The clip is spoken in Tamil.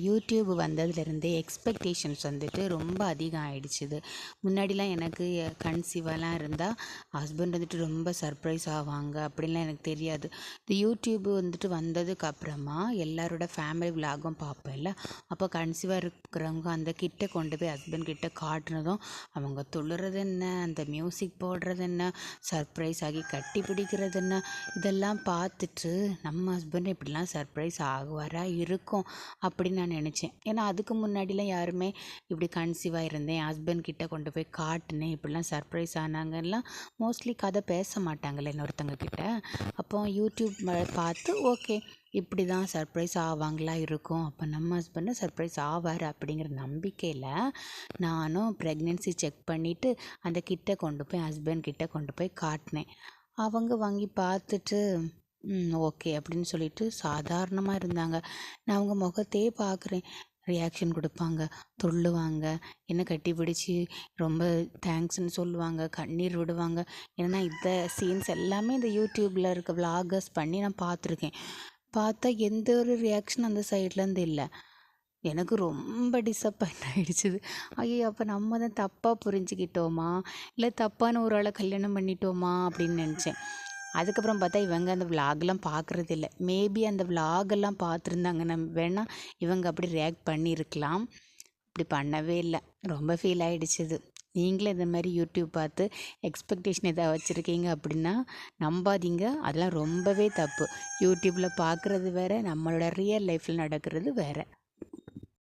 யூடியூப் வந்ததுலேருந்தே எக்ஸ்பெக்டேஷன்ஸ் வந்துட்டு ரொம்ப அதிகம் ஆயிடுச்சுது. முன்னாடிலாம் எனக்கு கன்சீவாலாம் இருந்தால் ஹஸ்பண்ட் வந்துட்டு ரொம்ப சர்ப்ரைஸ் ஆவாங்க அப்படின்லாம் எனக்கு தெரியாது. இந்த யூடியூப் வந்துட்டு வந்ததுக்கு அப்புறமா எல்லாரோட ஃபேமிலி விலாகும் பார்ப்பேன்ல, அப்போ கன்சீவாக இருக்கிறவங்க அந்த கிட்ட கொண்டு போய் ஹஸ்பண்ட் கிட்ட காட்டுனதும் அவங்க துள்ளுறது என்ன, அந்த மியூசிக் போடுறது என்ன, சர்ப்ரைஸ் ஆகி கட்டி பிடிக்கிறது என்ன, இதெல்லாம் பார்த்துட்டு நம்ம ஹஸ்பண்ட் இப்படிலாம் சர்ப்ரைஸ் ஆகுவாரா இருக்கும் அப்படின்னு நான் நினச்சேன். ஏன்னா அதுக்கு முன்னாடிலாம் யாருமே இப்படி கன்சீவாக இருந்தேன், ஹஸ்பண்ட் கிட்ட கொண்டு போய் காட்டினேன், இப்படிலாம் சர்ப்ரைஸ் ஆனாங்கலாம் மோஸ்ட்லி கதை பேச மாட்டாங்கல்ல இன்னொருத்தங்க கிட்ட. அப்போ யூடியூப் பார்த்து ஓகே இப்படி தான் சர்ப்ரைஸ் ஆவாங்களா இருக்கும், அப்போ நம்ம ஹஸ்பண்டு சர்ப்ரைஸ் ஆவார் அப்படிங்கிற நம்பிக்கையில் நானும் ப்ரெக்னென்சி செக் பண்ணிவிட்டு அந்த கிட்ட கொண்டு போய் ஹஸ்பண்ட் கிட்ட கொண்டு போய் காட்டினேன். அவங்க வாங்கி பார்த்துட்டு ஓகே அப்படின்னு சொல்லிட்டு சாதாரணமாக இருந்தாங்க. நான் அவங்க முகத்தையே பார்க்குறேன். ரியாக்ஷன் கொடுப்பாங்க, துள்ளுவாங்க, என்னை கட்டி பிடிச்சி ரொம்ப தேங்க்ஸ்ன்னு சொல்லுவாங்க, கண்ணீர் விடுவாங்க. ஏன்னா இந்த சீன்ஸ் எல்லாமே இந்த யூடியூப்பில் இருக்க விலாகர்ஸ் பண்ணி நான் பார்த்துருக்கேன். பார்த்தா எந்த ஒரு ரியாக்ஷன் அந்த சைட்லேருந்து இல்லை. எனக்கு ரொம்ப டிசப்பாயிண்ட் ஆகிடுச்சிது. ஐயோ அப்போ நம்ம தான் தப்பாக புரிஞ்சுக்கிட்டோமா, இல்லை தப்பான ஒரு ஆளை கல்யாணம் பண்ணிட்டோமா அப்படின்னு நினச்சேன். அதுக்கப்புறம் பார்த்தா இவங்க அந்த விலாக்லாம் பார்க்குறதில்ல. மேபி அந்த விலாகெல்லாம் பார்த்துருந்தாங்கன்னா வேணால் இவங்க அப்படி ரியாக்ட் பண்ணியிருக்கலாம். இப்படி பண்ணவே இல்லை. ரொம்ப ஃபீல் ஆகிடுச்சிது. நீங்களும் இந்த மாதிரி யூடியூப் பார்த்து எக்ஸ்பெக்டேஷன் எதாவது வச்சுருக்கீங்க அப்படின்னா நம்பாதீங்க, அதெல்லாம் ரொம்பவே தப்பு. யூடியூப்பில் பார்க்குறது வேறு, நம்மளோட ரியல் லைஃப்பில் நடக்கிறது வேறு.